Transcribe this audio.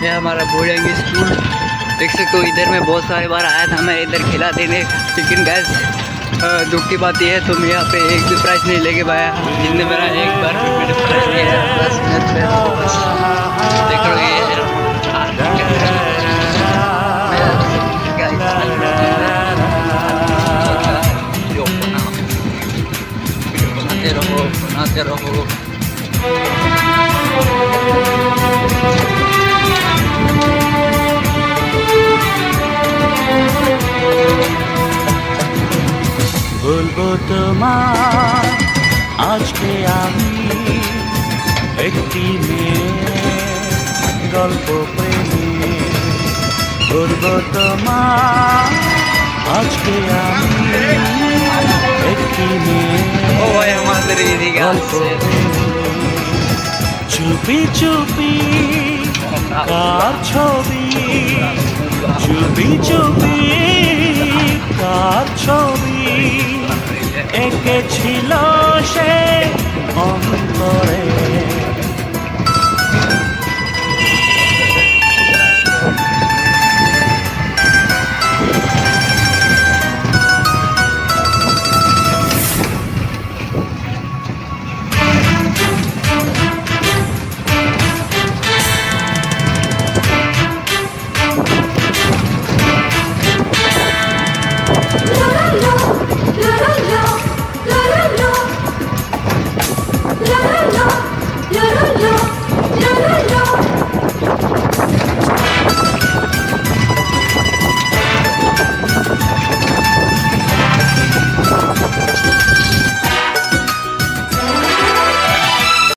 ये हमारा boarding school देख सकते हो। इधर में बहुत सारे बार आया था मैं इधर खिला देने, लेकिन गैस दुख की बात यह है तो मैं यहाँ पे एक भी प्राइज़ नहीं लेके पाया। जिसने मेरा एक बार भी मैंने प्राइज़ लिया है बस देख लो ये बनाते रहो। বলবো তোমার আজকে আমি একটি মেয়ের গল্প প্রেমে। বলবো তোমার আজকে আমি একটি মেয়ের গল্প চুপি চুপি কার ছবি, চুপি চুপি কার ছবি এঁকেছিল সে অন্তরে।